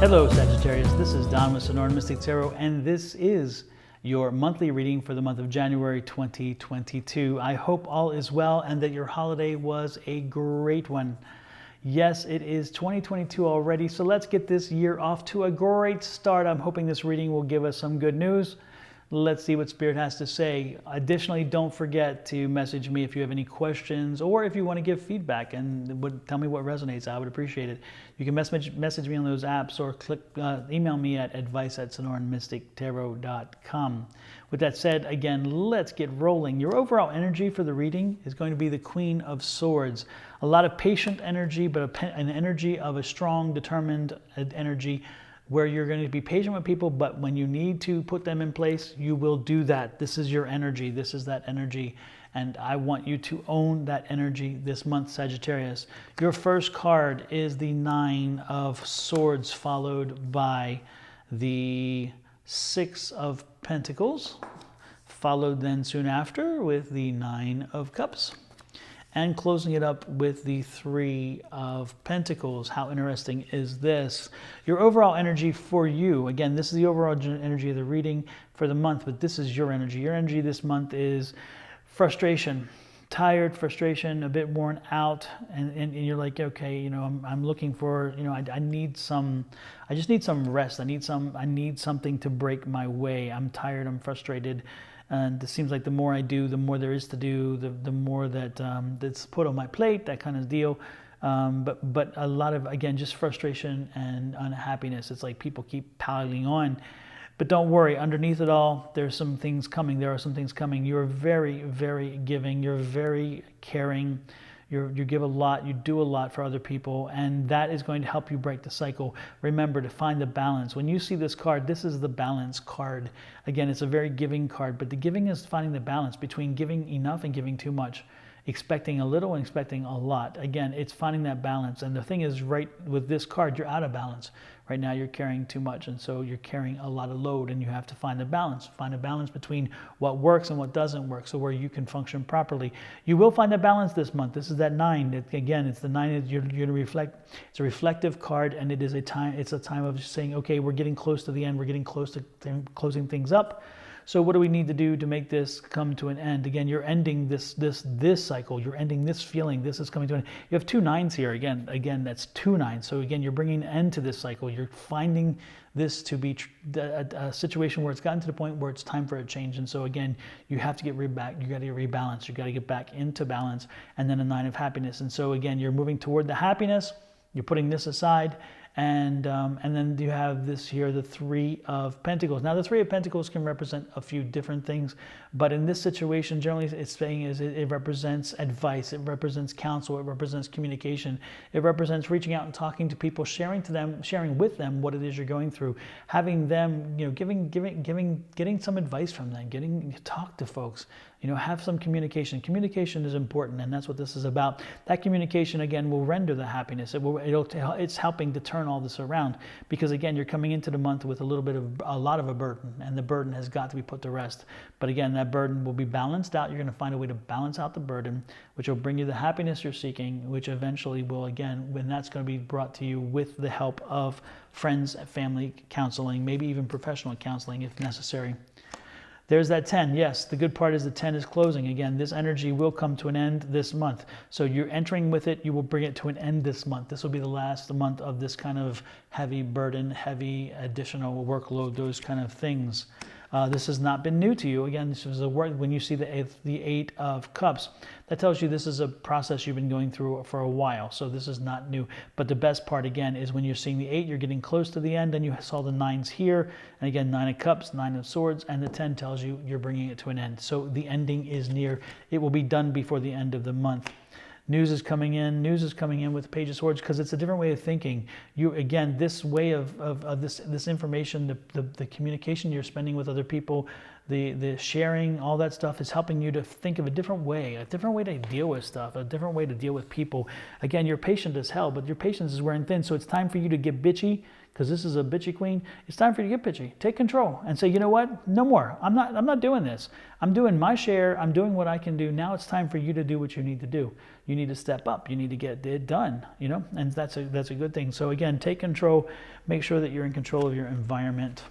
Hello Sagittarius, this is Don with Sonoran Mystic Tarot, and this is your monthly reading for the month of January 2022. I hope all is well and that your holiday was a great one. Yes, it is 2022 already, so let's get this year off to a great start. I'm hoping this reading will give us some good news. Let's see what Spirit has to say. Additionally, don't forget to message me if you have any questions or if you want to give feedback and tell me what resonates. I would appreciate it. You can message me on those apps or email me at advice@sonoranmystictarot.com. With that said, again, let's get rolling. Your overall energy for the reading is going to be the Queen of Swords. A lot of patient energy, but an energy of a strong, determined energy, where you're going to be patient with people, but when you need to put them in place, you will do that. This is your energy. This is that energy. And I want you to own that energy this month, Sagittarius. Your first card is the Nine of Swords, followed by the Six of Pentacles, followed then soon after with the Nine of Cups, and closing it up with the Three of Pentacles. How interesting is this? Your overall energy for you, again, this is the overall energy of the reading for the month, but this is your energy. Your energy this month is frustration, tired, frustration, a bit worn out, and you're like, okay, you know, I'm looking for, you know, I just need some rest. I need something to break my way. I'm tired, I'm frustrated. And it seems like the more I do, the more there is to do, the more that's put on my plate, that kind of deal. But a lot of, again, just frustration and unhappiness. It's like people keep piling on. But don't worry, underneath it all, there's some things coming. There are some things coming. You're very, very giving. You're very caring. You give a lot, you do a lot for other people, and that is going to help you break the cycle. Remember to find the balance. When you see this card, this is the balance card. Again, it's a very giving card, but the giving is finding the balance between giving enough and giving too much, expecting a little and expecting a lot. Again, it's finding that balance. And the thing is, right with this card, you're out of balance. Right now you're carrying too much, and so you're carrying a lot of load, and you have to find a balance. Find a balance between what works and what doesn't work, so where you can function properly. You will find a balance this month. This is that Nine. Again, it's the Nine. You're going to reflect. It's a reflective card, and it is a time. It's a time of just saying, okay, we're getting close to the end. We're getting close to closing things up. So what do we need to do to make this come to an end? Again, you're ending this cycle. You're ending this feeling. This is coming to an end. You have two nines here. Again, that's two nines. So again, you're bringing an end to this cycle. You're finding this to be a situation where it's gotten to the point where it's time for a change. And so again, you have to get back. You got to get rebalanced. You got to get back into balance. And then a Nine of Happiness. And so again, you're moving toward the happiness. You're putting this aside. And then you have this here, the Three of Pentacles. Now, the Three of Pentacles can represent a few different things, but in this situation, generally, it's saying is it represents advice, it represents counsel, it represents communication, it represents reaching out and talking to people, sharing with them what it is you're going through, having them, you know, getting some advice from them, talk to folks. You know, have some communication. Communication is important, and that's what this is about. That communication, again, will render the happiness. It's helping to turn all this around, because again, you're coming into the month with a lot of a burden, and the burden has got to be put to rest. But again, that burden will be balanced out. You're going to find a way to balance out the burden, which will bring you the happiness you're seeking, which eventually will, again, when that's going to be brought to you with the help of friends, family, counseling, maybe even professional counseling if necessary. There's that 10. Yes, the good part is the 10 is closing. Again, this energy will come to an end this month. So you're entering with it. You will bring it to an end this month. This will be the last month of this kind of heavy burden, heavy additional workload, those kind of things. This has not been new to you. Again, this is a word. When you see the Eight of Cups, that tells you this is a process you've been going through for a while. So this is not new. But the best part, again, is when you're seeing the 8, you're getting close to the end, and you saw the 9s here. And again, 9 of Cups, 9 of Swords, and the 10 tells you you're bringing it to an end. So the ending is near. It will be done before the end of the month. News is coming in. News is coming in with the Page of Swords, because it's a different way of thinking. You, again, this way of this information, the communication you're spending with other people, the sharing, all that stuff is helping you to think of a different way to deal with stuff, a different way to deal with people. Again, you're patient as hell, but your patience is wearing thin. So it's time for you to get bitchy, because this is a bitchy queen, it's time for you to get bitchy. Take control and say, you know what? No more. I'm not doing this. I'm doing my share. I'm doing what I can do. Now it's time for you to do what you need to do. You need to step up. You need to get it done, you know, and that's a good thing. So again, take control. Make sure that you're in control of your environment.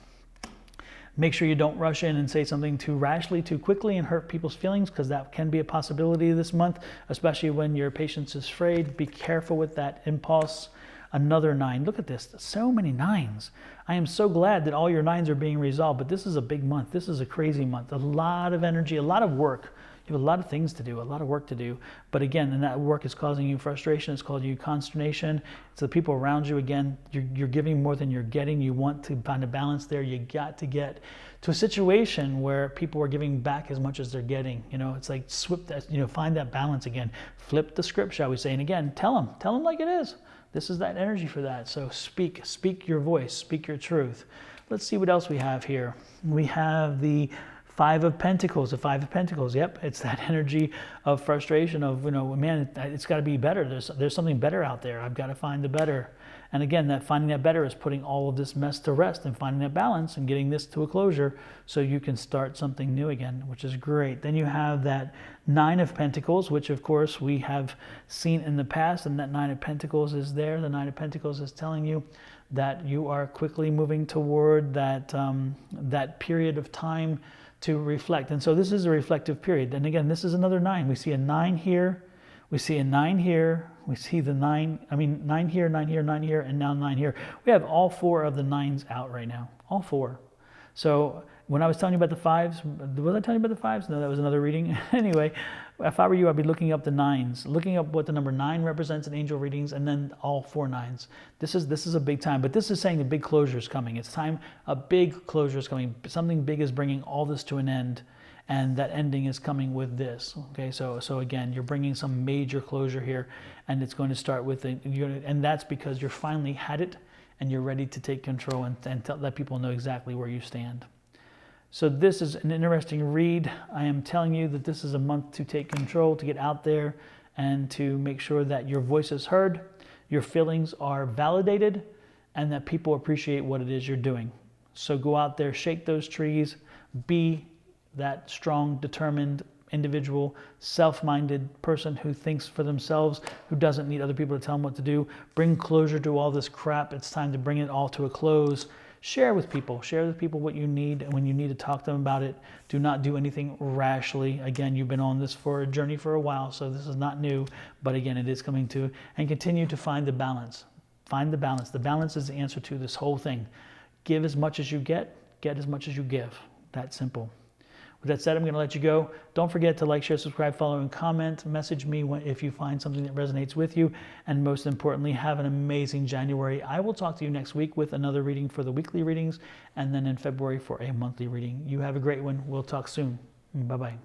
Make sure you don't rush in and say something too rashly, too quickly, and hurt people's feelings, because that can be a possibility this month, especially when your patience is frayed. Be careful with that impulse. Another 9. Look at this. So many 9s. I am so glad that all your 9s are being resolved, but this is a big month. This is a crazy month. A lot of energy, a lot of work. You have a lot of things to do, a lot of work to do. But again, and that work is causing you frustration. It's causing you consternation. It's the people around you. Again, you're giving more than you're getting. You want to find a balance there. You got to get to a situation where people are giving back as much as they're getting. You know, it's like find that balance again. Flip the script, shall we say? And again, tell them like it is. This is that energy for that. So speak your voice, speak your truth. Let's see what else we have here. We have the 5 of Pentacles, the 5 of Pentacles. Yep, it's that energy of frustration of, you know, man, it's got to be better. There's something better out there. I've got to find the better. And again, that finding that better is putting all of this mess to rest and finding that balance and getting this to a closure so you can start something new again, which is great. Then you have that 9 of Pentacles, which of course we have seen in the past, and that 9 of Pentacles is there. The 9 of Pentacles is telling you that you are quickly moving toward that that period of time to reflect. And so this is a reflective period. And again, this is another 9. We see a 9 here. We see a 9 here. We see the 9 here, 9 here, 9 here, and now 9 here. We have all 4 of the 9s out right now. All 4. So when I was telling you about the 5s, was I telling you about the 5s? No, that was another reading. Anyway, if I were you, I'd be looking up the 9s, looking up what the number 9 represents in angel readings, and then all 4 9s. This is a big time, but this is saying the big closure is coming. It's time, a big closure is coming. Something big is bringing all this to an end, and that ending is coming with this. Okay, so again, you're bringing some major closure here, and it's going to start with, and that's because you're finally had it, and you're ready to take control and let people know exactly where you stand. So this is an interesting read. I am telling you that this is a month to take control, to get out there and to make sure that your voice is heard, your feelings are validated, and that people appreciate what it is you're doing. So go out there, shake those trees, be that strong, determined individual, self-minded person who thinks for themselves, who doesn't need other people to tell them what to do. Bring closure to all this crap. It's time to bring it all to a close. Share with people what you need, and when you need to talk to them about it, do not do anything rashly. Again, you've been on this for a journey for a while, so this is not new, but again, it is coming to, and continue to find the balance. Find the balance. The balance is the answer to this whole thing. Give as much as you get as much as you give. That simple. With that said, I'm going to let you go. Don't forget to like, share, subscribe, follow, and comment. Message me if you find something that resonates with you. And most importantly, have an amazing January. I will talk to you next week with another reading for the weekly readings, and then in February for a monthly reading. You have a great one. We'll talk soon. Bye-bye.